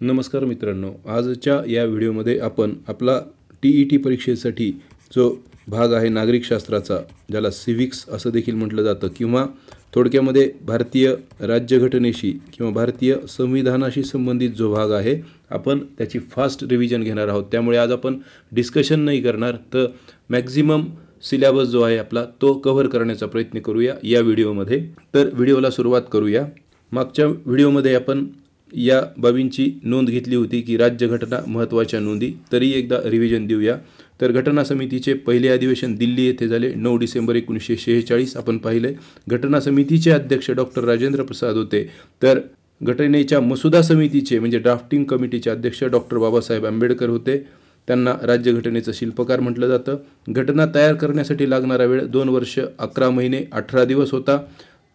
नमस्कार मित्रांनो, आजच्या या व्हिडिओमध्ये आपण आपला TET परीक्षेसाठी जो भाग आहे नागरिकशास्त्राचा, ज्याला सिव्हिक्स असं देखील म्हटलं जातं किंवा थोडक्यामध्ये भारतीय राज्यघटनेशी किंवा भारतीय संविधानाशी संबंधित जो भाग आहे, आपण त्याची फास्ट रिव्हिजन घेणार आहोत। त्यामुळे आज आपण डिस्कशन नाही करणार, तर मॅक्झिमम सिलेबस जो आहे आपला तो कव्हर करण्याचा प्रयत्न करूया या व्हिडिओमध्ये। तर व्हिडिओला सुरुवात करूया। मागच्या व्हिडिओमध्ये आपण या बाबींची नोंद घेतली होती की राज्यघटना महत्त्वाच्या नोंदी, तरी एकदा रिव्हिजन देऊया। तर घटना समितीचे पहिले अधिवेशन दिल्ली येथे झाले 9 डिसेंबर 1946 आपण पाहिले। घटना समितीचे अध्यक्ष डॉक्टर राजेंद्र प्रसाद होते, तर घटनेच्या मसुदा समितीचे म्हणजे ड्राफ्टिंग कमिटीचे अध्यक्ष डॉक्टर बाबासाहेब आंबेडकर होते। त्यांना राज्यघटनेचं शिल्पकार म्हटलं जातं। घटना तयार करण्यासाठी लागणारा वेळ 2 वर्ष 11 महिने 18 दिवस होता,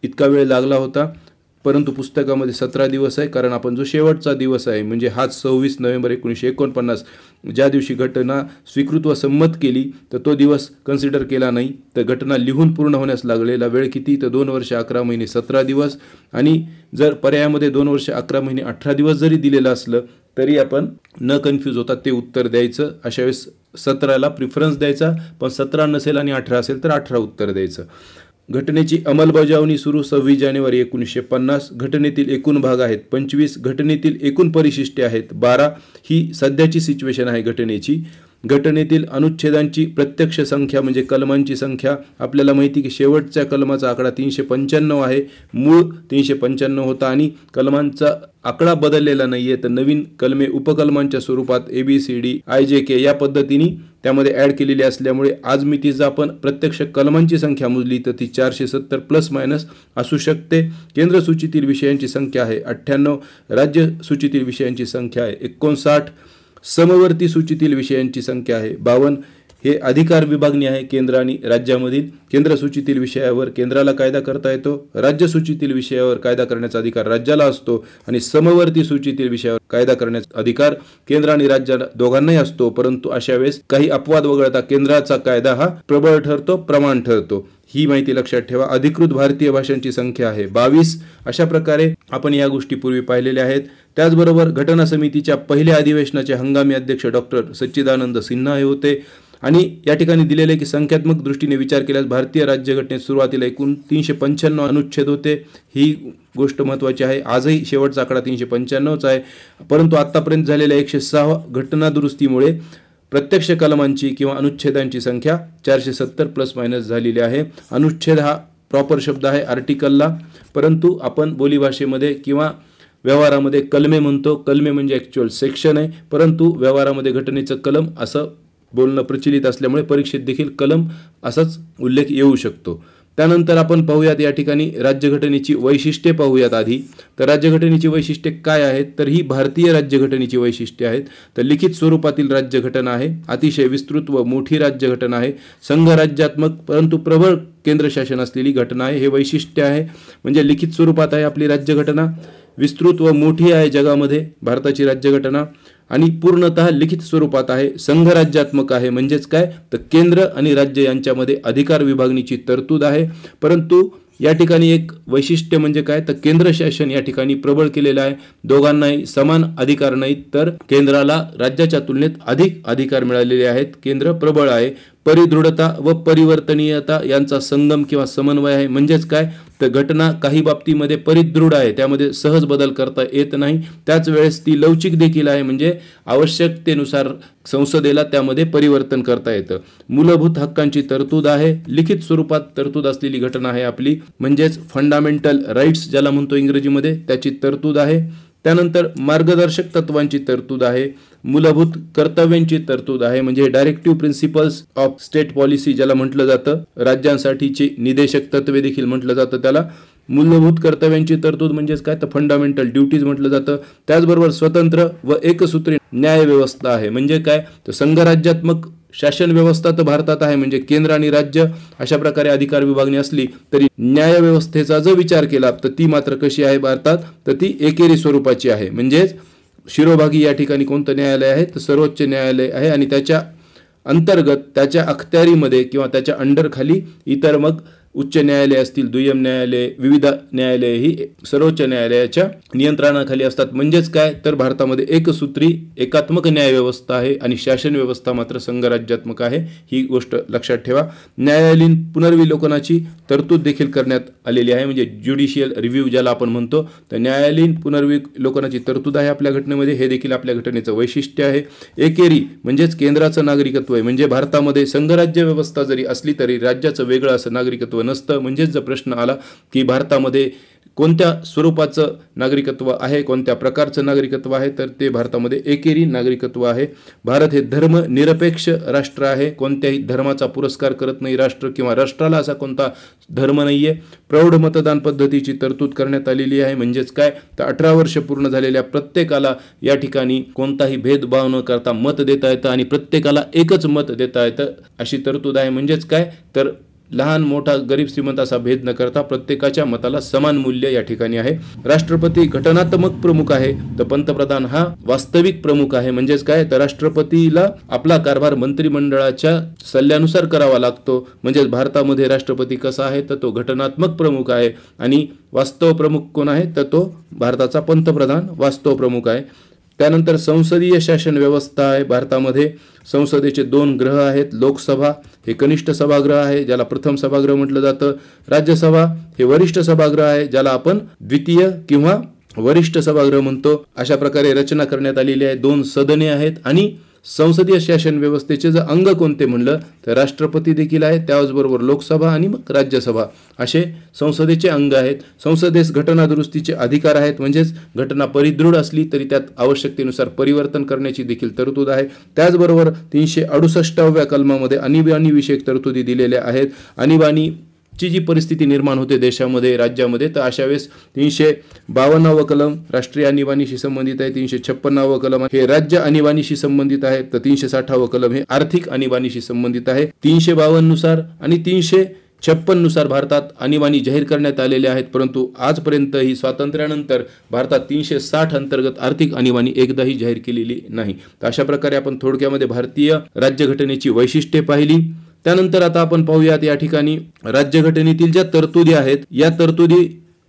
इतका वेळ लागला होता। परंतु पुस्तकामध्ये 17 दिवस आहे, कारण आपण जो शेवटचा दिवस आहे म्हणजे हाच 26 नोव्हेंबर 1949 ज्या दिवशी घटना स्वीकृत व संमत केली, तर तो दिवस कन्सिडर केला नाही। तर घटना लिहून पूर्ण होण्यास लागलेला वेळ किती, तर 2 वर्ष 11 महिने 17 दिवस। आणि जर पर्यायामध्ये 2 वर्ष 11 महिने 18 दिवस जरी दिलेलं असलं तरी आपण न कन्फ्यूज होता ते उत्तर द्यायचं। अशा वेळेस 17ला प्रिफरन्स द्यायचा, पण 17 नसेल आणि 18 असेल तर 18 उत्तर द्यायचं। घटनेची अंमलबजावणी सुरू 26 जानेवारी 1950। घटनेतील एकूण भाग आहेत 25। घटनेतील एकूण परिशिष्टे आहेत 12। ही सध्याची सिच्युएशन आहे घटनेची। घटनेतील अनुच्छेदांची प्रत्यक्ष संख्या म्हणजे कलमांची संख्या, आपल्याला माहिती की शेवटच्या कलमाचा आकडा 395 आहे, मूळ 395 होता आणि कलमांचा आकडा बदललेला नाही आहे। तर नवीन कलमे उपकलमांच्या स्वरूपात ABCD IJK या पद्धतीने त्यामध्ये ॲड केलेली असल्यामुळे आज मी तिचा आपण प्रत्यक्ष कलमांची संख्या मोजली तर ती 470 प्लस मायनस असू शकते। केंद्र सूचीतील विषयांची संख्या आहे 98। राज्य सूचीतील विषयांची संख्या आहे 59। समवर्ती सूचीतील विषयांची संख्या आहे 52। हे अधिकार विभागणी आहे केंद्र आणि राज्यामधील। केंद्र सूचीतील विषयावर केंद्राला कायदा करता येतो, राज्य सूचीतील विषयावर कायदा करण्याचा अधिकार राज्याला असतो आणि समवर्ती सूचीतील विषयावर कायदा करण्याचा अधिकार केंद्र आणि राज्य दोघांनाही असतो। परंतु अशा वेळेस काही अपवाद वगळता केंद्राचा कायदा हा प्रबळ ठरतो, प्रमाण ठरतो। ही माहिती लक्षात ठेवा। अधिकृत भारतीय भाषांची संख्या आहे 22। अशा प्रकारे आपण या गोष्टी पूर्वी पाहिलेल्या आहेत। त्याचबरोबर घटना समितीच्या पहिल्या अधिवेशनाचे हंगामी अध्यक्ष डॉक्टर सच्चिदानंद सिन्हा हे होते आणि या ठिकाणी दिलेले की संख्यात्मक दृष्टीने विचार केल्यास भारतीय राज्यघटनेत सुरुवातीला एकूण 395 अनुच्छेद होते। ही गोष्ट महत्त्वाची आहे। आजही शेवटचा आकडा 395च आहे, परंतु आतापर्यंत झालेल्या 106 घटना दुरुस्तीमुळे प्रत्यक्ष कलमांची किंवा अनुच्छेदांची संख्या 470 प्लस मायनस झालेली आहे। अनुच्छेद हा प्रॉपर शब्द आहे आर्टिकलला, परंतु आपण बोलीभाषेमध्ये किंवा व्यवहारामध्ये कलमे म्हणतो। कलमे म्हणजे ॲक्च्युअल सेक्शन आहे, परंतु व्यवहारामध्ये घटनेचं कलम असं बोलणं प्रचलित असल्यामुळे परीक्षेत देखील कलम असाच उल्लेख येऊ शकतो। त्यानंतर आपण पाहूयात या ठिकाणी राज्यघटनेची वैशिष्ट्ये पाहूयात आधी। तर राज्यघटनेची वैशिष्ट्ये काय आहेत, तर ही भारतीय राज्यघटनेची वैशिष्ट्ये आहेत। तर लिखित स्वरूपातील राज्यघटना आहे, अतिशय विस्तृत व मोठी राज्यघटना आहे, संघराज्यात्मक परंतु प्रबळ केंद्रशासन असलेली घटना आहे। हे वैशिष्ट्य आहे, म्हणजे लिखित स्वरूपात आहे आपली राज्यघटना, विस्तृत व मोठी आहे जगामध्ये भारताची राज्यघटना आणि पूर्णतः लिखित स्वरूपात आहे, संघराज्यात्मक आहे। म्हणजेच काय, तर केंद्र आणि राज्य यांच्यामध्ये अधिकार विभागणीची तरतूद आहे। परंतु या ठिकाणी एक वैशिष्ट्य म्हणजे काय, तर केंद्र शासन या ठिकाणी प्रबळ केलेलं आहे। दोघांनाही समान अधिकार नाहीत, तर केंद्राला राज्याच्या तुलनेत अधिक अधिकार मिळालेले आहेत, केंद्र प्रबळ आहे। परिदृढता व परिवर्तनीयता यांचा संगम किंवा समन्वय आहे। म्हणजेच काय, तर घटना काही बाबतीमध्ये परिदृढ आहे, त्यामध्ये सहज बदल करता येत नाही, त्याच वेळेस ती लवचिक देखील आहे, म्हणजे आवश्यकतेनुसार संसदेला त्यामध्ये परिवर्तन करता येतं। मूलभूत हक्कांची तरतूद आहे, लिखित स्वरूपात तरतूद असलेली घटना आहे आपली, म्हणजेच फंडामेंटल राईट्स ज्याला म्हणतो इंग्रजीमध्ये, त्याची तरतूद आहे। त्यानंतर मार्गदर्शक तत्वांची तरतूद आहे, मूलभूत कर्तव्यांची तरतूद आहे, म्हणजे directive principles of state policy ज्याला म्हटलं जातं, राज्यांसाठीची निदेशक तत्वे देखील म्हटलं जातं त्याला। मूलभूत कर्तव्यांची तरतूद म्हणजेच काय, तर फंडामेंटल ड्युटीज म्हटलं जातं। त्याचबरोबर स्वतंत्र व एकसूत्री न्याय व्यवस्था आहे, म्हणजे काय, तर संघराज्यात्मक शासन व्यवस्था तर भारतात आहे, म्हणजे केंद्र आणि राज्य अशा प्रकारे अधिकार विभागणी असली तरी न्याय व्यवस्थेचा जर विचार केला तर ती मात्र कशी आहे भारतात, तर ती एकेरी स्वरूपाची आहे। म्हणजेच शिरोभागी या ठिकाणी कोणतं न्यायालय आहे, तर सर्वोच्च न्यायालय आहे आणि त्याच्या अंतर्गत त्याच्या अखत्यारीमध्ये किंवा त्याच्या अंडर खाली इतर मग उच्च न्यायालय असतील, दुय्यम न्यायालय, विविध न्यायालय ही सर्वोच्च न्यायालयाच्या नियंत्रणाखाली असतात. म्हणजेच काय तर भारतामध्ये एकसूत्री एकात्मक न्यायव्यवस्था आहे आणि शासन व्यवस्था मात्र संघराज्यात्मक आहे. ही गोष्ट लक्षात ठेवा. न्यायालयीन पुनर्विलोकनाची तरतूद देखील करण्यात आलेली आहे, म्हणजे ज्युडिशियल रिव्ह्यू ज्याला आपण म्हणतो. तर न्यायालयीन पुनर्विलोकनाची तरतूद आहे आपल्या घटनेमध्ये. हे देखील आपल्या घटनेचं वैशिष्ट्य आहे. एकेरी म्हणजेच केंद्राचं नागरिकत्व आहे, म्हणजे भारतामध्ये संघराज्य व्यवस्था जरी असली तरी राज्याचं वेगळं असं नागरिकत्व नसतं. म्हणजेच जर प्रश्न आला की भारतामध्ये कोणत्या स्वरूपाचं नागरिकत्व आहे, कोणत्या प्रकारचं नागरिकत्व आहे, तर ते भारतामध्ये एकेरी नागरिकत्व आहे. भारत हे धर्मनिरपेक्ष राष्ट्र आहे. कोणत्याही धर्माचा पुरस्कार करत नाही राष्ट्र, किंवा राष्ट्राला असा कोणता धर्म नाही आहे. प्रौढ मतदान पद्धतीची तरतूद करण्यात आलेली आहे. म्हणजेच काय तर 18 वर्ष पूर्ण झालेल्या प्रत्येकाला या ठिकाणी कोणताही भेदभाव न करता मत देता येतं आणि प्रत्येकाला एकच मत देता येतं, अशी तरतूद आहे. म्हणजेच काय तर लहान मोठा गरीब श्रीमंत असा भेद न करता प्रत्येकाच्या मताला समान मूल्य या ठिकाणी आहे. राष्ट्रपती घटनात्मक प्रमुख आहे, तर पंतप्रधान हा वास्तविक प्रमुख आहे. म्हणजेच काय तर राष्ट्रपतीला आपला कारभार मंत्रिमंडळाच्या सल्ल्यानुसार करावा लागतो. म्हणजेच भारतामध्ये राष्ट्रपती कसा आहे तर तो घटनात्मक प्रमुख आहे आणि वास्तव प्रमुख कोण आहे तर तो भारताचा पंतप्रधान वास्तव प्रमुख आहे. त्यानंतर संसदीय शासन व्यवस्था आहे. भारतामध्ये संसदेचे 2 ग्रह आहेत. लोकसभा हे कनिष्ठ सभागृह आहे, ज्याला प्रथम सभागृह म्हटलं जातं. राज्यसभा हे वरिष्ठ सभागृह आहे, ज्याला आपण द्वितीय किंवा वरिष्ठ सभागृह म्हणतो. अशा प्रकारे रचना करण्यात आलेली आहे. 2 सदने आहेत आणि संसदीय शासन व्यवस्थेचे जर अंग कोणते म्हणलं तर राष्ट्रपती देखील आहे, त्याचबरोबर लोकसभा आणि मग राज्यसभा असे संसदेचे अंग आहेत. संसदेस घटना दुरुस्तीचे अधिकार आहेत, म्हणजेच घटना परिदृढ असली तरी त्यात आवश्यकतेनुसार परिवर्तन करण्याची देखील तरतूद आहे. त्याचबरोबर 368व्या कलमामध्ये आणीबाणी विषयक तरतुदी दिलेल्या आहेत. आणीबाणीची जी परिस्थिती निर्माण होते देशामध्ये राज्यामध्ये, तर अशा वेळेस 352वं कलम राष्ट्रीय आणीबाणीशी संबंधित आहे. 356वं कलम हे राज्य आणीबाणीशी संबंधित आहे. तर 360वं कलम हे आर्थिक आणीबाणीशी संबंधित आहे. 352 नुसार आणि 356 नुसार भारतात आणीबाणी जाहीर करण्यात आलेले आहेत, परंतु आजपर्यंत ही स्वातंत्र्यानंतर भारतात 360 अंतर्गत आर्थिक आणीबाणी एकदाही जाहीर केलेली नाही. तर अशा प्रकारे आपण थोडक्यामध्ये भारतीय राज्यघटनेची वैशिष्ट्ये पाहिली. त्यानंतर आता आपण पाहूयात या ठिकाणी राज्यघटनेतील ज्या तरतुदी आहेत, या तरतुदी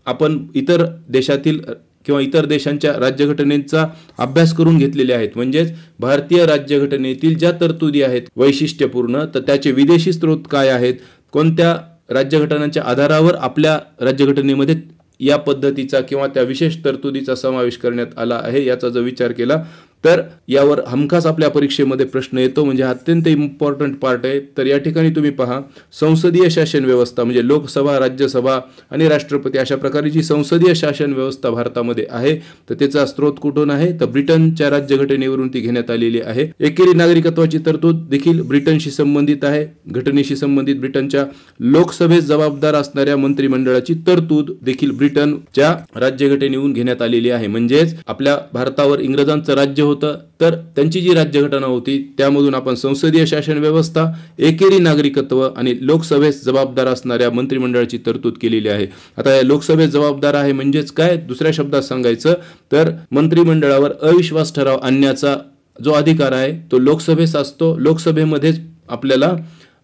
आपण इतर देशातील किंवा इतर देशांच्या राज्यघटनेचा अभ्यास करून घेतलेले आहेत. म्हणजेच भारतीय राज्यघटनेतील ज्या तरतुदी आहेत वैशिष्ट्यपूर्ण, तर त्याचे विदेशी स्रोत काय आहेत, कोणत्या राज्यघटनांच्या आधारावर आपल्या राज्यघटनेमध्ये या पद्धतीचा किंवा त्या विशेष तरतुदीचा समावेश करण्यात आला आहे, याचा जर विचार केला तर यावर हमखास आपल्या परीक्षेमध्ये प्रश्न येतो. म्हणजे अत्यंत इम्पॉर्टंट पार्ट आहे. तर या ठिकाणी तुम्ही पहा, संसदीय शासन व्यवस्था म्हणजे लोकसभा, राज्यसभा आणि राष्ट्रपती अशा प्रकारे जी संसदीय शासन व्यवस्था भारतामध्ये आहे, तर त्याचा स्रोत कुठून आहे तर ब्रिटनच्या राज्यघटनेवरून ती घेण्यात आलेली आहे. एकेरी नागरिकत्वाची तरतूद देखील ब्रिटनशी संबंधित आहे. घटनेशी संबंधित ब्रिटनच्या लोकसभेस जबाबदार असणाऱ्या मंत्रिमंडळाची तरतूद देखील ब्रिटनच्या राज्यघटनेवरून घेण्यात आलेली आहे. म्हणजेच आपल्या भारतावर इंग्रजांचं राज्य तर त्यांची जी राज्यघटना होती त्यामधून आपण संसदीय शासन व्यवस्था, एकेरी नागरिकत्व आणि लोकसभेस जबाबदार असणाऱ्या मंत्रिमंडळाची तरतूद केलेली आहे. आता लोकसभेस जबाबदार आहे म्हणजेच काय, दुसऱ्या शब्दात सांगायचं तर मंत्रिमंडळावर अविश्वास ठराव आणण्याचा जो अधिकार आहे तो लोकसभेस असतो. लोकसभेमध्येच आपल्याला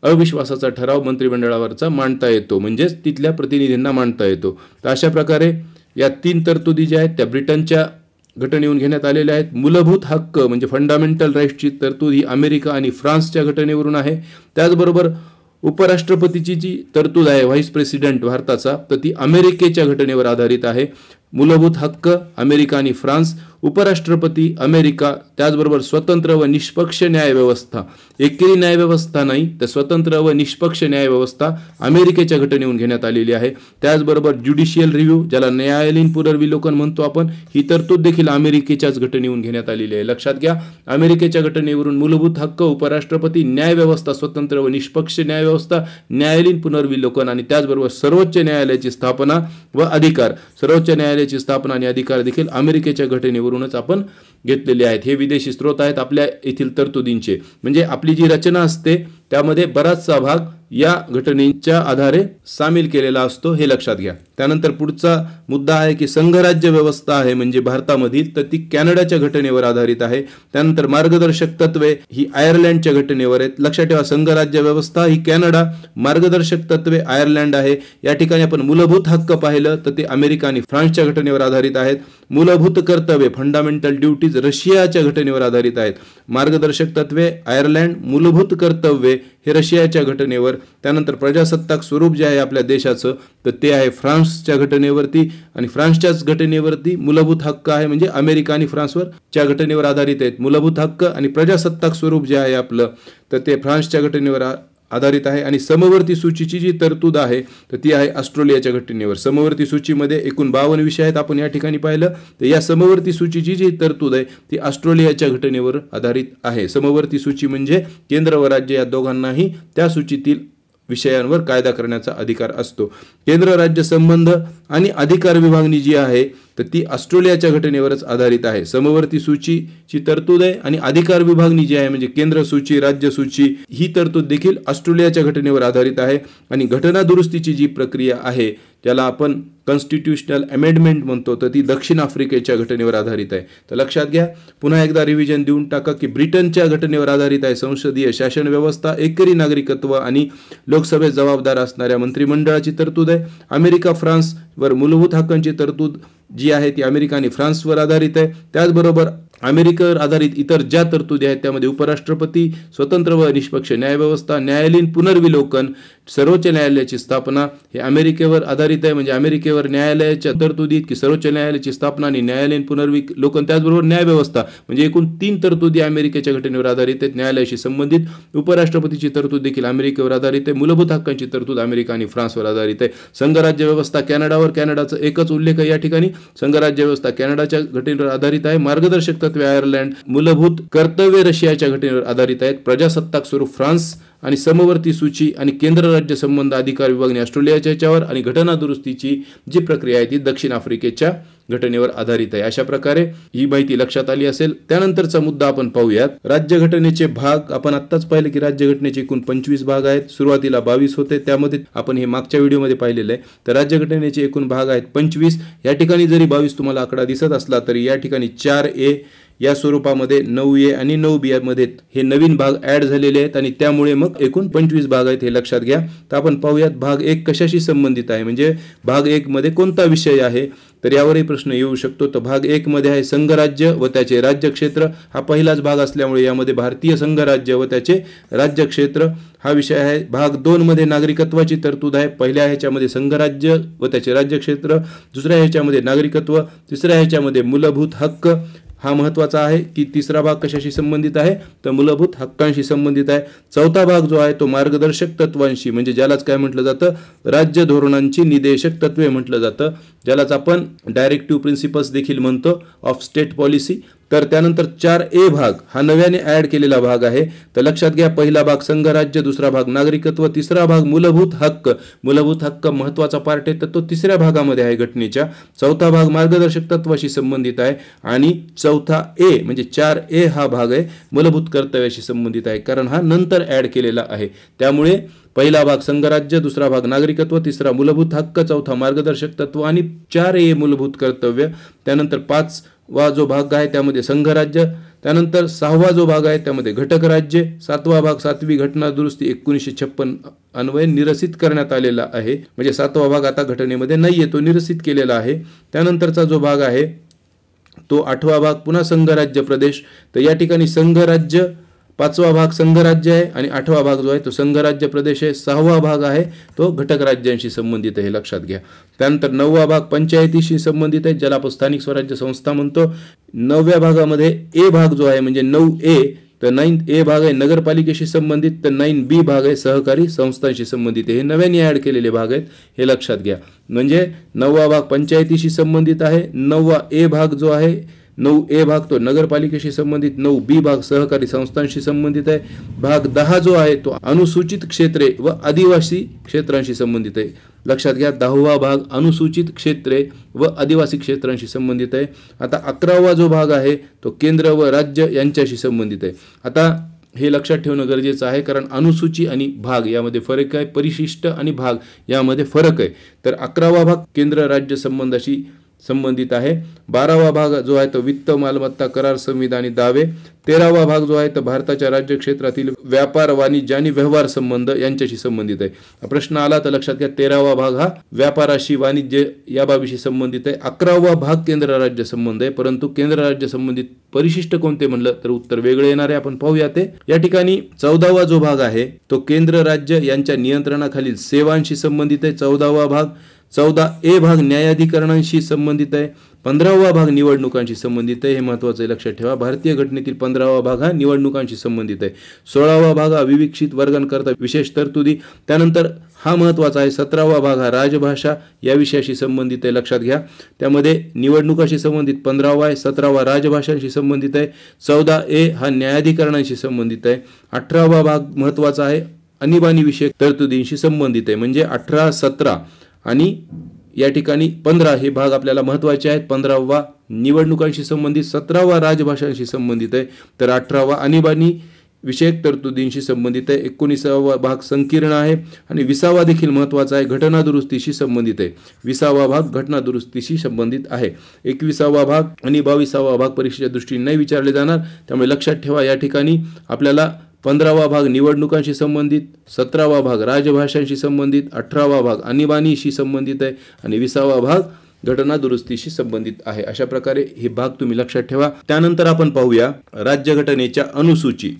अविश्वासाचा ठराव मंत्रिमंडळावरचा मांडता येतो, म्हणजेच तिथल्या प्रतिनिधींना मांडता येतो. तर अशा प्रकारे या 3 तरतुदी ज्या आहेत त्या ब्रिटनच्या घटनेवरून घेण्यात आलेल्या आहेत. मूलभूत हक्क म्हणजे फंडामेंटल राईट्सची तरतूद ही अमेरिका आणि फ्रान्सच्या घटनेवरून आहे. त्याचबरोबर उपराष्ट्रपतीची जी तरतूद आहे व्हाईस प्रेसिडेंट भारताचा, तर ती अमेरिकेच्या घटनेवर आधारित आहे. मूलभूत हक्क अमेरिका आणि फ्रान्स, उपराष्ट्रपती अमेरिका, त्याचबरोबर स्वतंत्र व निष्पक्ष न्यायव्यवस्था, एकेरी न्यायव्यवस्था नाही तर स्वतंत्र व निष्पक्ष न्यायव्यवस्था अमेरिकेच्या घटनेवरून घेण्यात आलेली आहे. त्याचबरोबर ज्युडिशियल रिव्ह्यू ज्याला न्यायालयीन पुनर्विलोकन म्हणतो आपण, ही तरतूद देखील अमेरिकेच्याच घटनेवरून घेण्यात आलेली आहे. लक्षात घ्या, अमेरिकेच्या घटनेवरून मूलभूत हक्क, उपराष्ट्रपती, न्यायव्यवस्था, स्वतंत्र व निष्पक्ष न्यायव्यवस्था, न्यायालयीन पुनर्विलोकन आणि त्याचबरोबर सर्वोच्च न्यायालयाची स्थापना व अधिकार, सर्वोच्च न्यायालयाची स्थापना आणि अधिकार देखील अमेरिकेच्या घटनेवरूनच आपण घेतलेले आहेत. हे विदेशी स्रोत आहेत आपल्या येथील तरतुदींचे. म्हणजे आपली जी रचना असते त्यामध्ये बराचसा भाग या घटनेच्या आधारे सामील केलेला असतो, हे लक्षात घ्या. त्यानंतर पुढचा मुद्दा आहे की संघराज्य व्यवस्था आहे म्हणजे भारतामधील, तर ती कॅनडाच्या घटनेवर आधारित आहे. त्यानंतर मार्गदर्शक तत्वे ही आयर्लंडच्या घटनेवर आहेत. लक्षात ठेवा, संघराज्य व्यवस्था ही कॅनडा, मार्गदर्शक तत्वे आयर्लंड आहे. या ठिकाणी आपण मूलभूत हक्क पाहिलं तर ते अमेरिका आणि फ्रान्सच्या घटनेवर आधारित आहेत. मूलभूत कर्तव्ये फंडामेंटल ड्युटीज रशियाच्या घटनेवर आधारित आहेत. मार्गदर्शक तत्वे आयर्लंड, मूलभूत कर्तव्ये हे रशियाच्या घटनेवर. त्यानंतर प्रजासत्ताक स्वरूप जे आहे आपल्या देशाचं तर ते आहे फ्रान्सच्या घटनेवरती, आणि फ्रान्सच्याच घटनेवरती मूलभूत हक्क आहे म्हणजे अमेरिका आणि फ्रान्सच्या घटनेवर आधारित आहेत. मूलभूत हक्क आणि प्रजासत्ताक स्वरूप जे आहे आपलं तर ते फ्रान्सच्या घटनेवर आधारित आहे. आणि समवर्ती सूचीची जी तरतूद आहे तर ती आहे ऑस्ट्रेलियाच्या घटनेवर. समवर्ती सूचीमध्ये एकूण 52 विषय आहेत आपण या ठिकाणी पाहिलं, तर या समवर्ती सूचीची जी तरतूद आहे ती ऑस्ट्रेलियाच्या घटनेवर आधारित आहे. समवर्ती सूची म्हणजे केंद्र व राज्य या दोघांनाही त्या सूचीतील विषयांवर कायदा करण्याचा अधिकार असतो. केंद्र राज्य संबंध आणि अधिकार विभागणी जी आहे तर ती ऑस्ट्रेलियाच्या घटनेवरच आधारित आहे. समवर्ती सूचीची तरतूद आहे आणि अधिकार विभागणी जी आहे म्हणजे केंद्र सूची, राज्य सूची ही तरतूद देखील ऑस्ट्रेलियाच्या घटनेवर आधारित आहे. आणि घटना दुरुस्तीची जी प्रक्रिया आहे ज्याला आपण कॉन्स्टिट्यूशनल अमेंडमेंट म्हणतो तर ती दक्षिण आफ्रिकेच्या घटनेवर आधारित आहे. तर लक्षात घ्या, पुन्हा एकदा रिव्हिजन देऊन टाका की ब्रिटनच्या घटनेवर आधारित आहे संसदीय शासन व्यवस्था, एकरी नागरिकत्व आणि लोकसभेत जबाबदार असणाऱ्या मंत्रिमंडळाची तरतूद आहे. अमेरिका फ्रान्सवर मूलभूत हक्कांची तरतूद जी आहे ती अमेरिका आणि फ्रान्सवर आधारित आहे. त्याचबरोबर अमेरिकेवर आधारित इतर ज्या तरतुदी आहेत त्यामध्ये उपराष्ट्रपती, स्वतंत्र व निष्पक्ष न्यायव्यवस्था, न्यायालयीन पुनर्विलोकन, सर्वोच्च न्यायालयाची स्थापना हे अमेरिकेवर आधारित आहे. म्हणजे अमेरिकेवर न्यायालयाच्या तरतुदीत की सर्वोच्च न्यायालयाची स्थापना आणि न्यायालयीन पुनर्विलोकन, त्याचबरोबर न्यायव्यवस्था म्हणजे एकूण 3 तरतुदी अमेरिकेच्या घटनेवर आधारित आहेत. न्यायालयाशी संबंधित उपराष्ट्रपतीची तरतूद देखील अमेरिकेवर आधारित आहे. मूलभूत हक्कांची तरतूद अमेरिका आणि फ्रान्सवर आधारित आहे. संघराज्य व्यवस्था कॅनडावर, कॅनडाचा एकच उल्लेख आहे या ठिकाणी. संघराज्य व्यवस्था कॅनडाच्या घटनेवर आधारित आहे. मार्गदर्शक तत्वे आयर्लंड, मूलभूत कर्तव्ये रशियाच्या घटनेवर आधारित आहेत. प्रजासत्ताक स्वरूप फ्रान्स आणि समवर्ती सूची आणि केंद्र राज्य संबंध अधिकार विभागणी ऑस्ट्रेलियाच्या याच्यावर, आणि घटना दुरुस्तीची जी प्रक्रिया आहे ती दक्षिण आफ्रिकेच्या घटनेवर आधारित आहे. अशा प्रकारे ही माहिती लक्षात आली असेल. त्यानंतरचा मुद्दा आपण पाहूयात. राज्यघटनेचे भाग आपण आत्ताच पाहिले की राज्यघटनेचे एकूण 25 भाग आहेत. सुरुवातीला 22 होते, त्यामध्ये आपण हे मागच्या व्हिडिओमध्ये पाहिलेलं आहे. तर राज्यघटनेचे एकूण भाग आहेत 25. या ठिकाणी जरी 22 तुम्हाला आकडा दिसत असला तरी या ठिकाणी 4A या स्वरूपामध्ये 9A आणि 9B मध्ये हे नवीन भाग ऍड झालेले आहेत आणि त्यामुळे मग एकूण 25 भाग आहेत हे लक्षात घ्या. तर आपण पाहूयात भाग 1 कशाशी संबंधित आहे, म्हणजे भाग 1 मध्ये कोणता विषय आहे तर यावरही प्रश्न येऊ शकतो. तर भाग 1 मध्ये आहे संघराज्य व त्याचे राज्यक्षेत्र. हा पहिलाच भाग असल्यामुळे यामध्ये भारतीय संघराज्य व त्याचे राज्यक्षेत्र हा विषय आहे. भाग 2 मध्ये नागरिकत्वाची तरतूद आहे. पहिल्या ह्याच्यामध्ये संघराज्य व त्याचे राज्यक्षेत्र, दुसऱ्या ह्याच्यामध्ये नागरिकत्व, तिसऱ्या ह्याच्यामध्ये मूलभूत हक्क. हा महत्त्वाचा आहे की तिसरा भाग कशाशी संबंधित आहे तर मूलभूत हक्कांशी संबंधित आहे. चौथा भाग जो आहे तो मार्गदर्शक तत्वांशी, म्हणजे ज्यालाच काय म्हटलं जातं राज्य धोरणांची निदेशक तत्वे म्हटलं जातं, ज्यालाच आपण डायरेक्टिव्ह प्रिन्सिपल्स देखील म्हणतो ऑफ स्टेट पॉलिसी. तर त्यानंतर 4A भाग हा नव्याने ऍड केलेला भाग आहे. तर लक्षात घ्या, पहिला भाग संघराज्य, दुसरा भाग नागरिकत्व, तिसरा भाग मूलभूत हक्क. मूलभूत हक्क महत्त्वाचा पार्ट आहे तर तो तिसऱ्या भागामध्ये आहे घटनेच्या. चौथा भाग मार्गदर्शक तत्वाशी संबंधित आहे आणि चौथा A म्हणजे 4A हा भाग आहे मूलभूत कर्तव्याशी संबंधित आहे, कारण हा नंतर ऍड केलेला आहे. त्यामुळे पहिला भाग संघराज्य, दुसरा भाग नागरिकत्व, तिसरा मूलभूत हक्क, चौथा मार्गदर्शक तत्व आणि 4A मूलभूत कर्तव्य. त्यानंतर 5वा जो भाग आहे त्यामध्ये संघराज्य, त्यानंतर 6वा जो भाग आहे त्यामध्ये घटक राज्य, 7वा भाग 7वी घटना दुरुस्ती 1956 अन्वये निरसित करण्यात आलेला आहे. म्हणजे 7वा भाग आता घटनेमध्ये नाहीये, तो निरसित केलेला आहे. त्यानंतरचा जो भाग आहे तो 8वा भाग पुन्हा संघराज्य प्रदेश. तर या ठिकाणी संघराज्य, 5वा भाग संघराज्य आहे आणि 8वा भाग जो आहे तो संघराज्य प्रदेश आहे. 6वा भाग आहे तो घटक राज्यांशी संबंधित आहे, हे लक्षात घ्या. त्यानंतर 9वा भाग पंचायतीशी संबंधित आहे, ज्याला आपण स्थानिक स्वराज्य संस्था म्हणतो. 9व्या भागामध्ये A भाग जो आहे म्हणजे 9A, तर 9A भाग आहे नगरपालिकेशी संबंधित, तर 9B भाग आहे सहकारी संस्थांशी संबंधित आहे. हे नव्याने ऍड केलेले भाग आहेत, हे लक्षात घ्या. म्हणजे 9वा भाग पंचायतीशी संबंधित आहे, 9वा A भाग जो आहे 9A भाग तो नगरपालिकेशी संबंधित, 9B भाग सहकारी संस्थांशी संबंधित आहे, भाग 10 जो आहे तो अनुसूचित क्षेत्रे व आदिवासी क्षेत्रांशी संबंधित आहे. लक्षात घ्या, 10वा भाग अनुसूचित क्षेत्रे व आदिवासी क्षेत्रांशी संबंधित आहे. आता 11वा जो भाग आहे तो केंद्र व राज्य यांच्याशी संबंधित आहे. आता हे लक्षात ठेवणं गरजेचं आहे, कारण अनुसूची आणि भाग यामध्ये फरक आहे, परिशिष्ट आणि भाग यामध्ये फरक आहे. तर 11वा भाग केंद्र राज्य संबंधाशी संबंधित आहे. 12वा भाग जो आहे तो वित्त, मालमत्ता, करार, संविधानी दावे. 13वा भाग जो आहे तो भारताच्या राज्य क्षेत्रातील व्यापार, वाणिज्य आणि व्यवहार संबंध यांच्याशी संबंधित आहे. प्रश्न आला तर लक्षात घ्या, 13वा भाग हा व्यापाराशी, वाणिज्य या बाबीशी संबंधित आहे. 11वा भाग केंद्र राज्य संबंध आहे, परंतु केंद्र राज्य संबंधित परिशिष्ट कोणते म्हणलं तर उत्तर वेगळे येणार आहे. आपण पाहूया ते. या ठिकाणी 14वा जो भाग आहे तो केंद्र राज्य यांच्या नियंत्रणाखालील सेवांशी संबंधित आहे. 14वा भाग. 14A भाग न्यायाधिकरणांशी संबंधित आहे. 15वा भाग निवडणुकांशी संबंधित आहे. हे महत्त्वाचं आहे, लक्षात ठेवा. भारतीय घटनेतील 15वा भाग हा निवडणुकांशी संबंधित आहे. 16वा भाग हा विविक्षित वर्गांकरता विशेष तरतुदी. त्यानंतर हा महत्त्वाचा आहे, 17वा भाग हा राजभाषा या विषयाशी संबंधित आहे. लक्षात घ्या, त्यामध्ये निवडणुकाशी संबंधित 15वा आहे, 17वा राजभाषांशी संबंधित आहे, 14A हा न्यायाधिकरणांशी संबंधित आहे. 18वा भाग महत्त्वाचा आहे, आणीबाणी विषयक तरतुदींशी संबंधित आहे. म्हणजे 18, 17 आणि या ठिकाणी 15 हे भाग आपल्याला महत्त्वाचे आहेत. 15वा निवडणुकांशी संबंधित, 17वा राजभाषांशी संबंधित आहे, तर 18वा आणीबाणी विषयक तरतुदींशी संबंधित आहे. 19वा भाग संकीर्ण आहे आणि 20वा देखील महत्त्वाचा आहे, घटना दुरुस्तीशी संबंधित आहे. 20वा भाग घटना दुरुस्तीशी संबंधित आहे. 21वा भाग आणि 22वा भाग परीक्षेच्या दृष्टीने नाही विचारले जाणार, त्यामुळे लक्षात ठेवा. या ठिकाणी आपल्याला 15वा भाग निवडणुकांशी संबंधित, 17वा भाग राजभाषांशी संबंधित, 18वा भाग आणीबाणीशी संबंधित आहे आणि 20वा भाग घटना दुरुस्तीशी संबंधित आहे. अशा प्रकारे हे भाग तुम्ही लक्षात ठेवा. त्यानंतर आपण पाहूया राज्यघटनेच्या अनुसूची,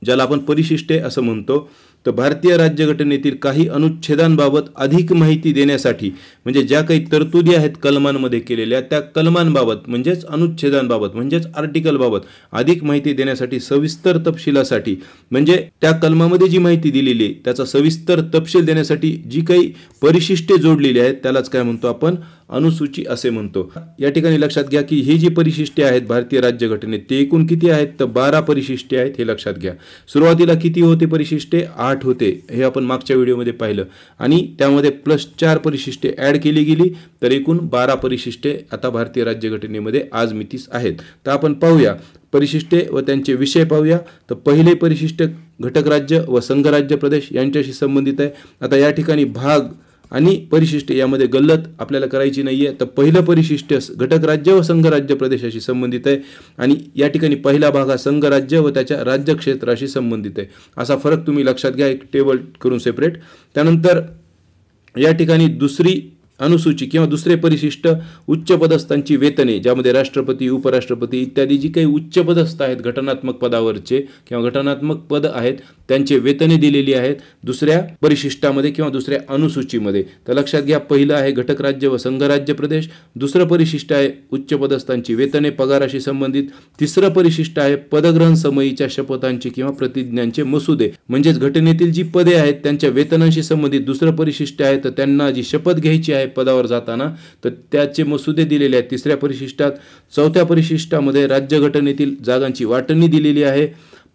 ज्याला आपण परिशिष्टे असं म्हणतो. तर भारतीय राज्यघटनेतील काही अनुच्छेदांबाबत अधिक माहिती देण्यासाठी, म्हणजे ज्या काही तरतुदी आहेत कलमांमध्ये केलेल्या, त्या कलमांबाबत म्हणजेच अनुच्छेदांबाबत म्हणजेच आर्टिकलबाबत अधिक माहिती देण्यासाठी, सविस्तर तपशिलासाठी, म्हणजे त्या कलमामध्ये जी माहिती दिलेली आहे त्याचा सविस्तर तपशील देण्यासाठी जी काही परिशिष्टे जोडलेली आहेत त्यालाच काय म्हणतो आपण, अनुसूची असे म्हणतो. या ठिकाणी लक्षात घ्या की ही जी परिशिष्टे आहेत भारतीय राज्यघटनेत ते एकूण किती आहेत, तर 12 परिशिष्टे आहेत. हे लक्षात घ्या. सुरुवातीला किती होते परिशिष्टे, 8 होते. हे आपण मागच्या व्हिडिओमध्ये पाहिलं आणि त्यामध्ये +4 परिशिष्टे ॲड केली गेली, तर एकूण 12 परिशिष्टे आता भारतीय राज्यघटनेमध्ये आज मितीस आहेत. तर आपण पाहूया परिशिष्टे व त्यांचे विषय पाहूया. तर पहिले परिशिष्ट घटक राज्य व संघराज्य प्रदेश यांच्याशी संबंधित आहे. आता या ठिकाणी भाग आणि परिशिष्टे यामध्ये गल्लत आपल्याला करायची नाही आहे. तर पहिलं परिशिष्ट घटक राज्य व संघराज्य प्रदेशाशी संबंधित आहे आणि या ठिकाणी पहिला भाग हा संघराज्य व त्याच्या राज्यक्षेत्राशी संबंधित आहे. असा फरक तुम्ही लक्षात घ्या, एक टेबल करून सेपरेट. त्यानंतर या ठिकाणी दुसरी अनुसूची किंवा दुसरे परिशिष्ट उच्च पदस्थांची वेतने, ज्यामध्ये राष्ट्रपती, उपराष्ट्रपती इत्यादी जी काही उच्च पदस्थ आहेत घटनात्मक पदावरचे किंवा घटनात्मक पद आहेत त्यांचे वेतने दिलेली आहेत दुसऱ्या परिशिष्टामध्ये किंवा दुसऱ्या अनुसूचीमध्ये. तर लक्षात घ्या, पहिलं आहे घटक राज्य व संघराज्य प्रदेश, दुसरं परिशिष्ट आहे उच्च पदस्थांची वेतने पगाराशी संबंधित, तिसरं परिशिष्ट आहे पदग्रहण समयीच्या शपथांचे किंवा प्रतिज्ञांचे मसुदे, म्हणजेच घटनेतील जी पदे आहेत त्यांच्या वेतनांशी संबंधित दुसरं परिशिष्ट आहे. तर त्यांना जी शपथ घ्यायची आहे पदावर जाताना तर त्याचे मसुदे दिलेले आहेत तिसऱ्या परिशिष्टात. चौथ्या परिशिष्टामध्ये राज्यघटनेतील जागांची वाटणी दिलेली आहे.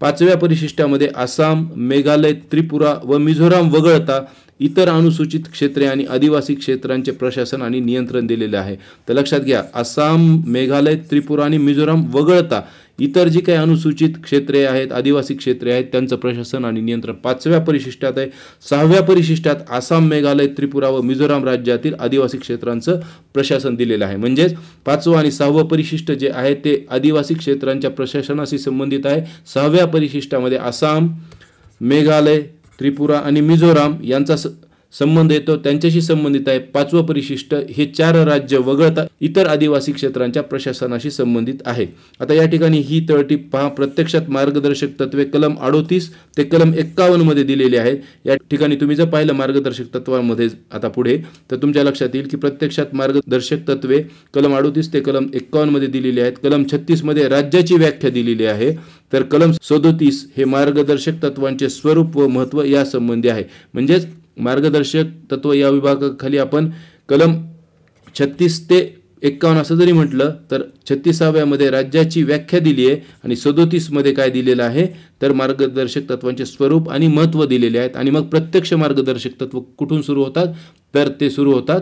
5व्या परिशिष्टामध्ये आसाम, मेघालय, त्रिपुरा व मिझोराम वगळता इतर अनुसूचित क्षेत्रे आणि आदिवासी क्षेत्रांचे प्रशासन आणि नियंत्रण दिलेले आहे. तर लक्षात घ्या, आसाम, मेघालय, त्रिपुरा आणि मिझोराम वगळता इतर जी काही अनुसूचित क्षेत्रे आहेत, आदिवासी क्षेत्रे आहेत त्यांचं प्रशासन आणि नियंत्रण 5व्या परिशिष्टात आहे. 6व्या परिशिष्टात आसाम, मेघालय, त्रिपुरा व मिझोराम राज्यातील आदिवासी क्षेत्रांचं प्रशासन दिलेलं आहे. म्हणजेच 5वं आणि 6वं परिशिष्ट जे आहे ते आदिवासी क्षेत्रांच्या प्रशासनाशी संबंधित आहे. 6व्या परिशिष्टामध्ये आसाम, मेघालय, त्रिपुरा आणि मिझोराम यांचा संबंध येतो, त्यांच्याशी संबंधित आहे. 5वं परिशिष्ट हे 4 राज्य वगळता इतर आदिवासी क्षेत्रांच्या प्रशासनाशी संबंधित आहे. आता या ठिकाणी ही तळटीप पहा. प्रत्यक्षात मार्गदर्शक तत्वे कलम 38 ते कलम 51 मध्ये दिलेली आहेत. या ठिकाणी तुम्ही जर पाहिलं मार्गदर्शक तत्वांमध्ये आता पुढे तर तुमच्या लक्षात येईल की प्रत्यक्षात मार्गदर्शक तत्वे कलम 38 ते कलम 51 मध्ये दिलेली आहेत. कलम 36 मध्ये राज्याची व्याख्या दिलेली आहे, तर कलम 37 हे मार्गदर्शक तत्वांचे स्वरूप व महत्त्व या संबंधी आहे. म्हणजेच मार्गदर्शक तत्व या विभागाखाली आपण कलम 36 ते 51 असं जरी म्हटलं तर 36व्यामध्ये राज्याची व्याख्या दिली आहे आणि 37 मध्ये काय दिलेलं आहे तर मार्गदर्शक तत्वांचे स्वरूप आणि महत्त्व दिलेले आहेत. आणि मग प्रत्यक्ष मार्गदर्शक तत्व कुठून सुरू होतात तर ते सुरू होतात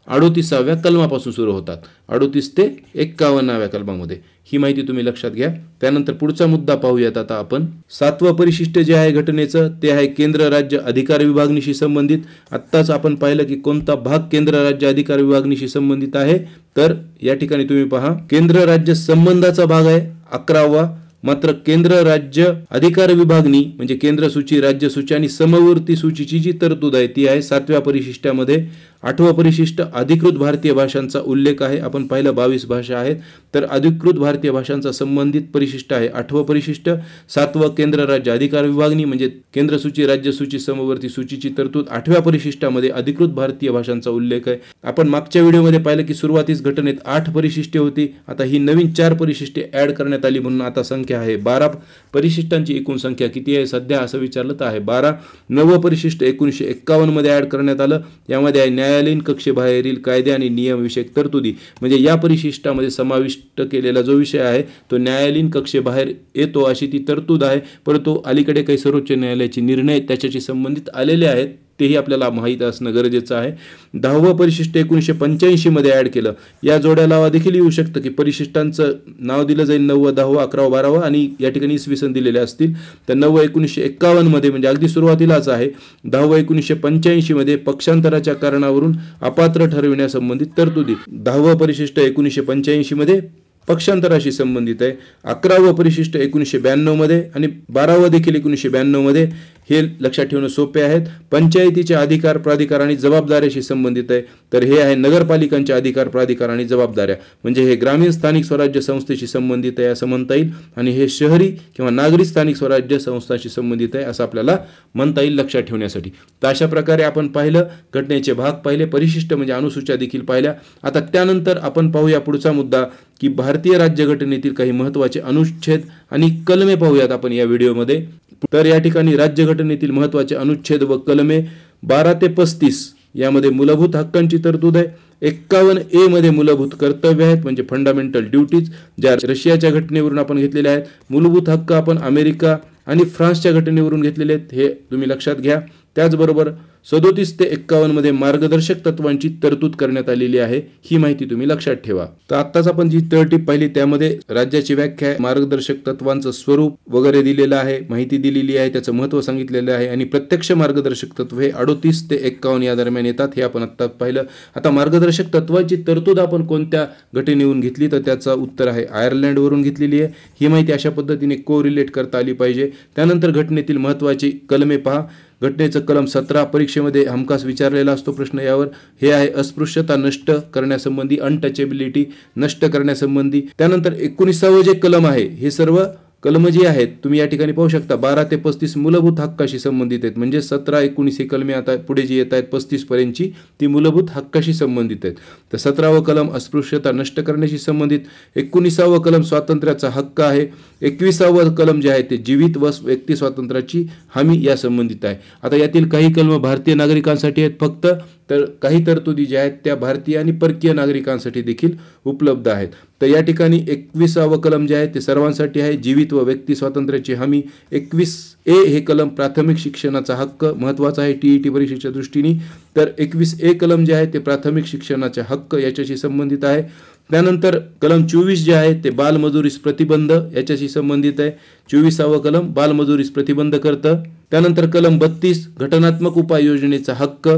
38व्या कलमापासून सुरू होतात. 38 ते 51व्या कलमामध्ये. ही माहिती तुम्ही लक्षात घ्या. त्यानंतर पुढचा मुद्दा पाहूयात आता आपण. 7वं परिशिष्ट जे आहे घटनेचं ते आहे केंद्र राज्य अधिकार विभागणीशी संबंधित. आत्ताच आपण पाहिलं की कोणता भाग केंद्र राज्य अधिकार विभागणीशी संबंधित आहे तर या ठिकाणी तुम्ही पहा केंद्र राज्य संबंधाचा भाग आहे 11वा. मात्र केंद्र राज्य अधिकार विभागणी म्हणजे केंद्र सूची राज्य सूची आणि समवर्ती सूचीची जी तरतूद आहे ती आहे 7व्या परिशिष्टामध्ये. 8वं परिशिष्ट अधिकृत भारतीय भाषांचा उल्लेख आहे. आपण पाहिलं 22 भाषा आहेत तर अधिकृत भारतीय भाषांचा संबंधित परिशिष्ट आहे 8वं परिशिष्ट. 7वं केंद्र राज्य अधिकार विभागणी म्हणजे केंद्र सूची राज्य सूची समवर्ती सूचीची तरतूद 8व्या परिशिष्टामध्ये अधिकृत भारतीय भाषांचा उल्लेख आहे. आपण मागच्या व्हिडिओमध्ये पाहिलं की सुरुवातीस घटनेत 8 परिशिष्टे होती. आता ही नवीन 4 परिशिष्टे ऍड करण्यात आली म्हणून आता संख्या आहे 12. परिशिष्टांची एकूण संख्या किती आहे सध्या असं विचारलं तर आहे 12. 9वं परिशिष्ट 1951 मध्ये ऍड करण्यात आलं. यामध्ये आहे न्यायालयीन कक्षेबाहेरील कायदे आणि नियम विषयक तरतुदी. म्हणजे या परिशिष्टामध्ये समाविष्ट केलेला जो विषय आहे तो न्यायालयीन कक्षेबाहेर येतो अशी ती तरतूद आहे. परंतु अलीकडे काही सर्वोच्च न्यायालयाचे निर्णय त्याच्याशी संबंधित आलेले आहेत तेही आपल्याला माहीत असणं गरजेचं आहे. 10वं परिशिष्ट 1985 मध्ये ऍड केलं. या जोड्या लावा देखील येऊ शकतं की परिशिष्टांचं नाव दिलं जाईल 9व 10व 11व 12व आणि या ठिकाणी इसवी सन दिलेले असतील. तर 9व 1951 मध्ये म्हणजे अगदी सुरुवातीलाच आहे. 10व 1985 मध्ये पक्षांतराच्या कारणावरून अपात्र ठरविण्यासंबंधित तरतुदी. 10वं परिशिष्ट 1985 मध्ये पक्षांतराशी संबंधित आहे. 11वं परिशिष्ट 1992 मध्ये आणि 12वं देखील 1992 मध्ये. हे लक्षात ठेवणं सोपे आहेत. पंचायतीचे अधिकार प्राधिकार आणि जबाबदाऱ्याशी संबंधित आहे तर हे आहे नगरपालिकांचे अधिकार प्राधिकार आणि जबाबदाऱ्या म्हणजे हे ग्रामीण स्थानिक स्वराज्य संस्थेशी संबंधित आहे असं म्हणता येईल. आणि हे शहरी किंवा नागरी स्थानिक स्वराज्य संस्थांशी संबंधित आहे असं आपल्याला म्हणता येईल लक्षात ठेवण्यासाठी. तर अशा प्रकारे आपण पाहिलं घटनेचे भाग पाहिले परिशिष्ट म्हणजे अनुसूच्या देखील पाहिल्या. आता त्यानंतर आपण पाहूया पुढचा मुद्दा की भारतीय राज्यघटनेतील काही महत्त्वाचे अनुच्छेद आणि कलमे पाहूयात आपण या व्हिडिओमध्ये. तर या ठिकाणी राज्यघटनेतील महत्त्वाचे अनुच्छेद व कलमे 12 ते 35 यामध्ये मूलभूत हक्कांची तरतूद आहे. 51A मध्ये मूलभूत कर्तव्य आहेत म्हणजे फंडामेंटल ड्युटीज ज्या रशियाच्या घटनेवरून आपण घेतलेल्या आहेत. मूलभूत हक्क आपण अमेरिका आणि फ्रान्सच्या घटनेवरून घेतलेले आहेत हे तुम्ही लक्षात घ्या. त्याचबरोबर 37 ते 51 मध्ये मार्गदर्शक तत्वांची तरतूद करण्यात आलेली आहे. ही माहिती तुम्ही लक्षात ठेवा. तर आत्ताच आपण जी तरतूद पाहिली त्यामध्ये राज्याची व्याख्या मार्गदर्शक तत्वांचं स्वरूप वगैरे दिलेलं आहे माहिती दिलेली आहे त्याचं महत्त्व सांगितलेलं आहे आणि प्रत्यक्ष मार्गदर्शक तत्व हे 38 ते 51 या दरम्यान येतात हे आपण आत्ता पाहिलं. आता मार्गदर्शक तत्वाची तरतूद आपण कोणत्या घटनेवरून घेतली तर त्याचं उत्तर आहे आयर्लंडवरून घेतलेली आहे. ही माहिती अशा पद्धतीने कोरिलेट करता आली पाहिजे. त्यानंतर घटनेतील महत्त्वाची कलमे पहा. घटनेचं कलम 17 परीक्षेमध्ये हमखास विचारलेला असतो प्रश्न यावर. हे आहे अस्पृश्यता नष्ट करण्यासंबंधी अनटचेबिलिटी नष्ट करण्यासंबंधी. त्यानंतर 19वे जे कलम आहे हे सर्व कलम जी आहेत तुम्ही या ठिकाणी पाहू शकता 12 ते 35 मूलभूत हक्काशी संबंधित आहेत म्हणजे 17, 19 ही कलमे आता पुढे जी येत आहेत 35 पर्यंतची ती मूलभूत हक्काशी संबंधित आहेत. तर 17वं कलम अस्पृश्यता नष्ट करण्याशी संबंधित. 19वं कलम स्वातंत्र्याचा हक्क आहे. 21वं कलम जे आहे ते जीवित व व्यक्ती स्वातंत्र्याची हमी या संबंधित आहे. आता यातील काही कलम भारतीय नागरिकांसाठी आहेत फक्त तर काही तरतुदी ज्या आहेत त्या भारतीय आणि परकीय नागरिकांसाठी देखील उपलब्ध आहेत. तर या ठिकाणी 21वं कलम जे आहे ते सर्वांसाठी आहे जीवित व व्यक्ती स्वातंत्र्याची हमी. 21A हे कलम प्राथमिक शिक्षणाचा हक्क महत्त्वाचा आहे TET परीक्षेच्या दृष्टीने. तर 21A कलम जे आहे ते प्राथमिक शिक्षणाचे हक्क याच्याशी संबंधित आहे. त्यानंतर कलम 24 जे आहे ते बालमजुरीस प्रतिबंध याच्याशी संबंधित आहे. 24वं कलम बालमजुरीस प्रतिबंध करतं. त्यानंतर कलम 32 घटनात्मक उपाययोजनेचा हक्क.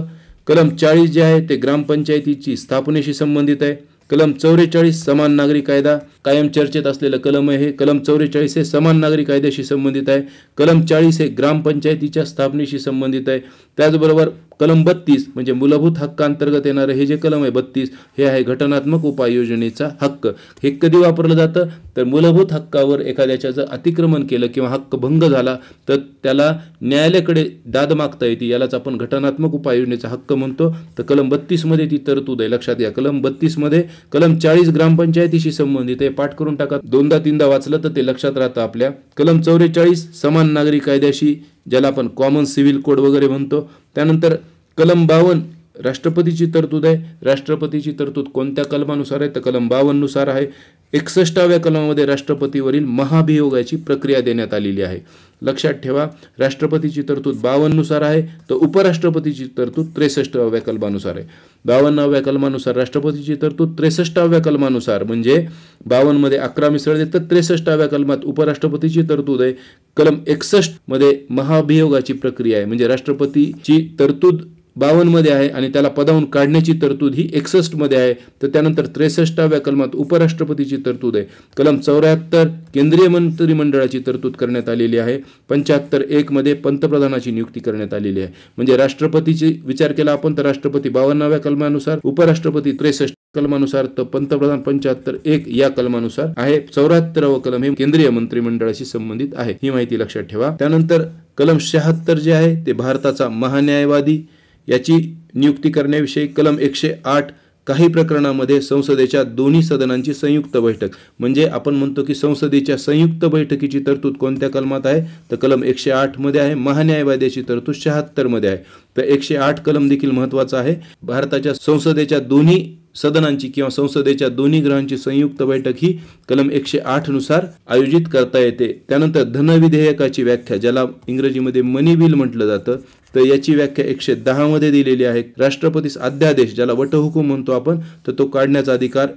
कलम 40 जे आहे ते ग्रामपंचायतीची स्थापनेशी संबंधित आहे. कलम 44 समान नागरी कायदा कायम चर्चेत असलेलं कलम आहे. कलम 44 हे समान नागरी कायद्याशी संबंधित आहे. कलम 40 हे ग्रामपंचायतीच्या स्थापनेशी संबंधित आहे. त्याचबरोबर कलम 32 म्हणजे मूलभूत हक्कांतर्गत येणारे हे जे कलम आहे 32 हे आहे घटनात्मक उपाययोजनेचा हक्क. हे कधी वापरलं जातं तर मूलभूत हक्कावर एखाद्याच्या जर अतिक्रमण केलं किंवा हक्क भंग झाला तर त्याला न्यायालयाकडे दाद मागता येते यालाच आपण घटनात्मक उपाययोजनेचा हक्क म्हणतो. तर कलम 32 मध्ये ती तरतूद आहे लक्षात घ्या. कलम 32 मध्ये कलम 40 ग्रामपंचायतीशी संबंधित आहे. पाठ करून टाका. 2दा-3दा वाचलं तर ते लक्षात राहतं आपल्या. कलम 44 समान नागरी कायद्याशी ज्याला आपण कॉमन सिव्हिल कोड वगैरे म्हणतो. त्यानंतर कलम 52 राष्ट्रपतीची तरतूद आहे. राष्ट्रपतीची तरतूद कोणत्या कलमानुसार आहे तर कलम 52 नुसार आहे. 61व्या कलमामध्ये राष्ट्रपतीवरील महाभियोगाची प्रक्रिया देण्यात आलेली आहे. लक्षात ठेवा, राष्ट्रपतीची तरतूद 52 नुसार आहे तर उपराष्ट्रपतीची तरतूद 63व्या कलमानुसार आहे. 52व्या कलमानुसार राष्ट्रपतीची तरतूद, 63व्या कलमानुसार म्हणजे 52 मध्ये 11 मिसळले तर 63व्या कलमात उपराष्ट्रपतीची तरतूद आहे. कलम 61 मध्ये महाभियोगाची प्रक्रिया आहे, म्हणजे राष्ट्रपतीची तरतूद 52 मध्ये आहे आणि त्याला पदावरून काढण्याची तरतूद ही 61 मध्ये आहे. तर त्यानंतर 63व्या कलमात उपराष्ट्रपतीची तरतूद आहे. कलम 74 केंद्रीय मंत्रिमंडळाची तरतूद करण्यात आलेली आहे. 75(1) मध्ये पंतप्रधानाची नियुक्ती करण्यात आलेली आहे. म्हणजे राष्ट्रपतीची विचार केला आपण तर राष्ट्रपती 52व्या कलमानुसार, उपराष्ट्रपती 63 कलमानुसार, तर पंतप्रधान 75(1) या कलमानुसार आहे. 74वं कलम हे केंद्रीय मंत्रिमंडळाशी संबंधित आहे. ही माहिती लक्षात ठेवा. त्यानंतर कलम 76 जे आहे ते भारताचा महान्यायवादी याची नियुक्ती करण्याविषयी. कलम 108 काही प्रकरणांमध्ये संसदेच्या दोन्ही सदनांची संयुक्त बैठक, म्हणजे आपण म्हणतो की संसदेच्या संयुक्त बैठकीची तरतूद कोणत्या कलमात आहे तर कलम 108 मध्ये आहे. महान्यायवाद्याची तरतूद 76 मध्ये आहे. तर 108 कलम देखील महत्त्वाचा आहे. भारताच्या संसदेच्या दोन्ही सदनांची किंवा संसदेच्या दोन्ही गृहांची संयुक्त बैठक ही कलम 108 नुसार आयोजित करता येते. त्यानंतर धनविधेयकाची व्याख्या, ज्याला इंग्रजीमध्ये मनी बिल म्हटलं जातं, तर याची व्याख्या 110 मध्ये दिलेली आहे. राष्ट्रपतीस अध्यादेश, ज्याला वटहुकूम म्हणतो आपण, तर तो काढण्याचा अधिकार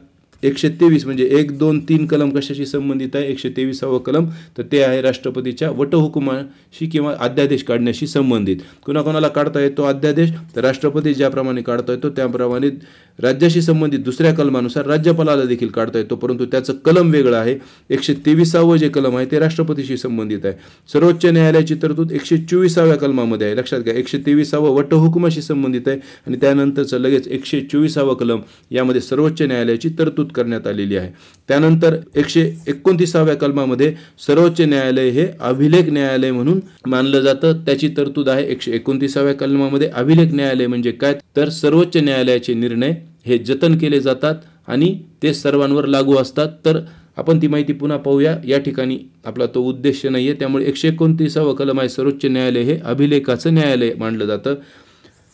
123 म्हणजे 1, 2, 3 कलम कशाशी संबंधित आहे. 123वं कलम तर ते आहे राष्ट्रपतीच्या वटहुकुमाशी किंवा अध्यादेश काढण्याशी संबंधित. कुणाकोणाला काढता येतो अध्यादेश तर राष्ट्रपती ज्याप्रमाणे काढता येतो त्याप्रमाणे राज्याशी संबंधित दुसऱ्या कलमानुसार राज्यपालाला देखील काढता येतो, परंतु त्याचं कलम वेगळं आहे. 123वं जे कलम आहे ते राष्ट्रपतीशी संबंधित आहे. सर्वोच्च न्यायालयाची तरतूद 124व्या कलमामध्ये आहे. लक्षात घ्या, 123वं वटहुकुमाशी संबंधित आहे आणि त्यानंतरचं लगेच 124वं कलम यामध्ये सर्वोच्च न्यायालयाची तरतूद करण्यात आलेली आहे. त्यानंतर 129व्या कलमामध्ये सर्वोच्च न्यायालय हे अभिलेख न्यायालय म्हणून मानलं जातं, त्याची तरतूद आहे. 129व्या कलमामध्ये अभिलेख न्यायालय म्हणजे काय तर सर्वोच्च न्यायालयाचे निर्णय हे जतन केले जातात आणि ते सर्वांवर लागू असतात. तर आपण ती माहिती पुन्हा पाहूया. या ठिकाणी आपला तो उद्देश नाहीये, त्यामुळे 129वं कलम आहे सर्वोच्च न्यायालय हे अभिलेखाचं न्यायालय मानलं जातं.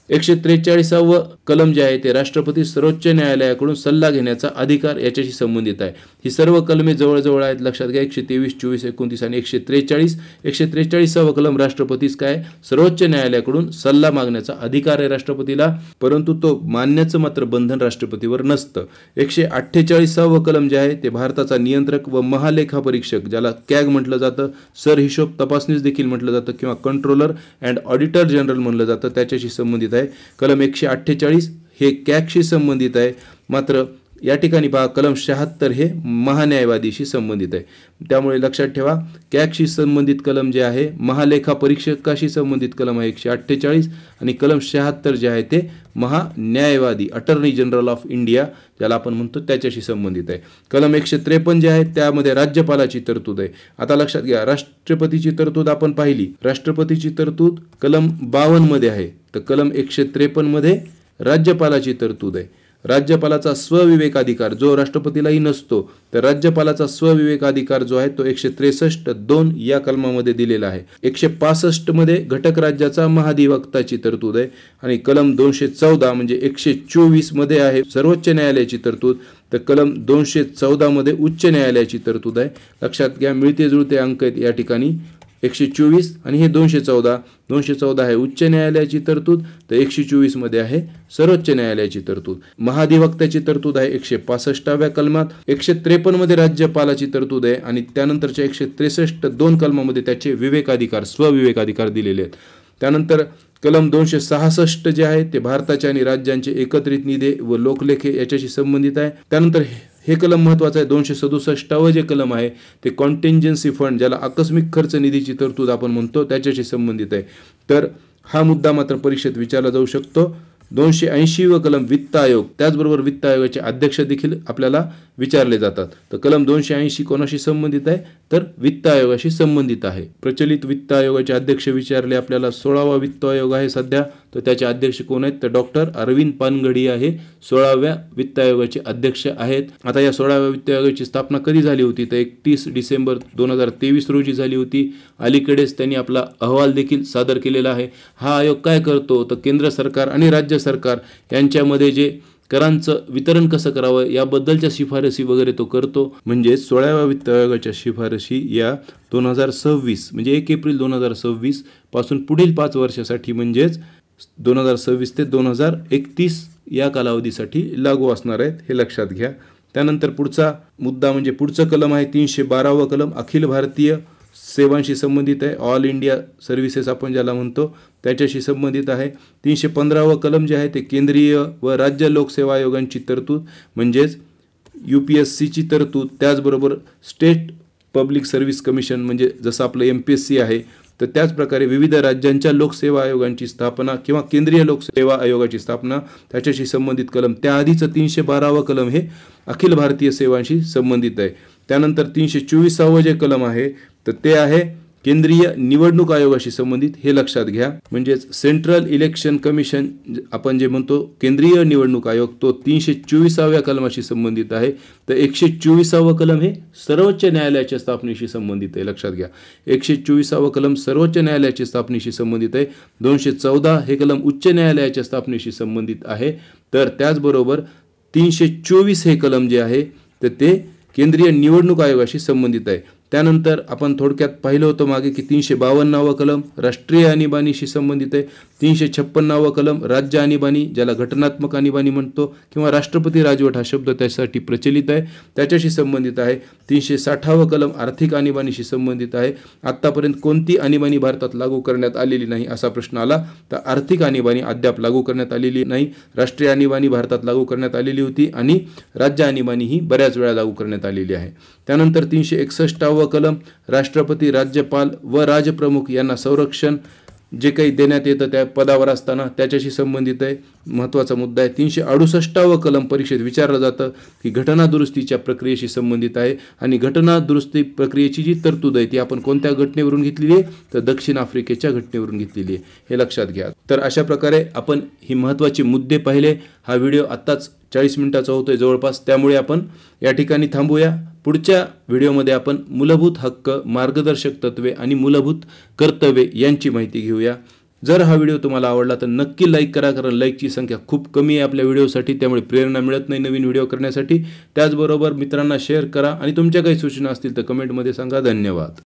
143वं कलम जे आहे ते राष्ट्रपती सर्वोच्च न्यायालयाकडून सल्ला घेण्याचा अधिकार याच्याशी संबंधित आहे. ही सर्व कलमे जवळजवळ आहेत. लक्षात घ्या, 123, 24, 29 आणि 143. 143वं कलम राष्ट्रपतीस काय सर्वोच्च न्यायालयाकडून सल्ला मागण्याचा अधिकार आहे राष्ट्रपतीला, परंतु तो मानण्याचं मात्र बंधन राष्ट्रपतीवर नसतं. 148वं कलम जे आहे ते भारताचा नियंत्रक व महालेखापरीक्षक, ज्याला कॅग म्हटलं जातं, सर हिशोब तपासनीस देखील म्हटलं जातं किंवा कंट्रोलर अँड ऑडिटर जनरल म्हणलं जातं, त्याच्याशी संबंधित आहे. कलम 148 हे कॅगशी संबंधित आहे. मात्र या ठिकाणी पहा कलम 76 हे महान्यायवादीशी संबंधित आहे. त्यामुळे लक्षात ठेवा, कॅगशी संबंधित कलम जे आहे महालेखा परीक्षकाशी संबंधित कलम आहे 148 आणि कलम 76 जे आहे ते महान्यायवादी अटर्नी जनरल ऑफ इंडिया ज्याला आपण म्हणतो त्याच्याशी संबंधित आहे. कलम 153 जे आहे त्यामध्ये राज्यपालाची तरतूद आहे. आता लक्षात घ्या, राष्ट्रपतीची तरतूद आपण पाहिली. राष्ट्रपतीची तरतूद कलम 52 मध्ये आहे, तर कलम 153 मध्ये राज्यपालाची तरतूद आहे. राज्यपालाचा स्वविवेकाधिकार जो राष्ट्रपतीलाही नसतो, तर राज्यपालाचा स्वविवेकाधिकार जो आहे तो 163(2) या कलमामध्ये दिलेला आहे. 165 मध्ये घटक राज्याचा महाधिवक्ताची तरतूद आहे आणि कलम 214 म्हणजे 124 मध्ये आहे सर्वोच्च न्यायालयाची तरतूद, तर कलम 214 मध्ये उच्च न्यायालयाची तरतूद आहे. लक्षात घ्या, मिळते जुळते अंक आहेत या ठिकाणी. 124 आणि हे 214. 214 आहे उच्च न्यायालयाची तरतूद, तर 124 मध्ये आहे सर्वोच्च न्यायालयाची तरतूद. महाधिवक्त्याची तरतूद आहे 165व्या कलमात. 153 मध्ये राज्यपालाची तरतूद आहे आणि त्यानंतरच्या 163(2) कलमामध्ये त्याचे विवेकाधिकार स्वविवेकाधिकार दिलेले आहेत. त्यानंतर कलम 266 जे आहे ते भारताच्या आणि राज्यांचे एकत्रित निधी व लोकलेखे याच्याशी संबंधित आहे. त्यानंतर हे कलम महत्त्वाचं आहे. 267 जे कलम आहे ते कॉन्टिंजन्सी फंड ज्याला आकस्मिक खर्च निधीची तरतूद आपण म्हणतो त्याच्याशी संबंधित आहे. तर हा मुद्दा मात्र परीक्षेत विचारला जाऊ शकतो. 280 कलम वित्त आयोग, त्याचबरोबर वित्त आयोगाचे अध्यक्ष देखील आपल्याला विचारले जातात. तर कलम 280 कोणाशी संबंधित आहे तर वित्त आयोगाशी संबंधित आहे. प्रचलित वित्त आयोगाचे अध्यक्ष विचारले आपल्याला. 16वा वित्त आयोग आहे सध्या, तर त्याचे अध्यक्ष कोण आहेत तर डॉक्टर अरविंद पानगडिया हे 16व्या वित्त आयोगाचे अध्यक्ष आहेत. आता या 16व्या वित्त आयोगाची स्थापना कधी झाली होती तर 31 डिसेंबर 2023 रोजी झाली होती. अलीकडेच त्यांनी आपला अहवाल देखील सादर केलेला आहे. हा आयोग काय करतो तर केंद्र सरकार आणि राज्य सरकार यांच्यामध्ये जे करांचं वितरण कसं करावं याबद्दलच्या शिफारसी वगैरे तो करतो. म्हणजे 16व्या वित्त आयोगाच्या शिफारशी या 2026 म्हणजे 1 एप्रिल 2026 पासून पुढील 5 वर्षासाठी म्हणजेच 2026 ते 2031 या कालावधीसाठी लागू असणार आहेत, हे लक्षात घ्या. त्यानंतर पुढचा मुद्दा म्हणजे पुढचं कलम आहे 312वं कलम अखिल भारतीय सेवांशी संबंधित आहे. ऑल इंडिया सर्व्हिसेस आपण ज्याला म्हणतो त्याच्याशी संबंधित आहे. 315वं कलम जे आहे ते केंद्रीय व राज्य लोकसेवा आयोगांची तरतूद म्हणजेच UPSCची तरतूद, त्याचबरोबर स्टेट पब्लिक सर्व्हिस कमिशन म्हणजे जसं आपलं MPSC आहे तर त्याच प्रकारे विविध राज्यांच्या लोकसेवा आयोगांची स्थापना किंवा केंद्रीय लोकसेवा आयोगाची स्थापना त्याच्याशी संबंधित कलम. त्याआधीचं 312वं कलम हे अखिल भारतीय सेवांशी संबंधित आहे. त्यानंतर 324वं जे कलम आहे तर ते आहे केंद्रीय निवडणूक आयोगाशी संबंधित, हे लक्षात घ्या. म्हणजेच सेंट्रल इलेक्शन कमिशन आपण जे म्हणतो केंद्रीय निवडणूक आयोग तो 324व्या कलमाशी संबंधित आहे. तर 124वं कलम हे सर्वोच्च न्यायालयाच्या स्थापनेशी संबंधित आहे, लक्षात घ्या. 124वं कलम सर्वोच्च न्यायालयाच्या स्थापनेशी संबंधित आहे. 214 हे कलम उच्च न्यायालयाच्या स्थापनेशी संबंधित आहे. तर त्याचबरोबर 324 हे कलम जे आहे तर ते केंद्रीय निवडणूक आयोगाशी संबंधित आहे. त्यानंतर आपण थोडक्यात पाहिलं होतं मागे की 352वं कलम राष्ट्रीय आणीबाणीशी संबंधित आहे. 356वं कलम राज्य आणीबाणी ज्याला घटनात्मक आणीबाणी म्हणतो किंवा राष्ट्रपती राजवट हा शब्द त्यासाठी प्रचलित आहे त्याच्याशी संबंधित आहे. 360वं कलम आर्थिक आणीबाणीशी संबंधित आहे. आत्तापर्यंत कोणती आणीबाणी भारतात लागू करण्यात आलेली नाही असा प्रश्न आला तर आर्थिक आणीबाणी अद्याप लागू करण्यात आलेली नाही. राष्ट्रीय आणीबाणी भारतात लागू करण्यात आलेली होती आणि राज्य आणीबाणी ही बऱ्याच वेळा लागू करण्यात आलेली आहे. त्यानंतर 361वं कलम राष्ट्रपती राज्यपाल व राजप्रमुख यांना संरक्षण जे काही देण्यात येतं त्या पदावर असताना त्याच्याशी संबंधित आहे, महत्त्वाचा मुद्दा आहे. 368वं कलम परीक्षेत विचारलं जातं की घटना दुरुस्तीच्या प्रक्रियेशी संबंधित आहे आणि घटना दुरुस्ती प्रक्रियेची जी तरतूद आहे ती आपण कोणत्या घटनेवरून घेतलेली आहे तर दक्षिण आफ्रिकेच्या घटनेवरून घेतलेली आहे, हे लक्षात घ्या. तर अशा प्रकारे आपण ही महत्त्वाचे मुद्दे पाहिले. हा व्हिडिओ आत्ताच 40 मिनिटाचा होतोय जवळपास, त्यामुळे आपण या ठिकाणी थांबूया. पुढच्या व्हिडिओमध्ये आपण मूलभूत हक्क, मार्गदर्शक तत्वे आणि मूलभूत कर्तव्ये यांची माहिती घेऊया. जर हा व्हिडिओ तुम्हाला आवडला तर नक्की लाईक करा, कारण लाईकची संख्या खूप कमी आहे आपल्या व्हिडिओसाठी, त्यामुळे प्रेरणा मिळत नाही नवीन व्हिडिओ करण्यासाठी. त्याचबरोबर मित्रांना शेअर करा आणि तुमच्या काही सूचना असतील तर कमेंटमध्ये सांगा. धन्यवाद.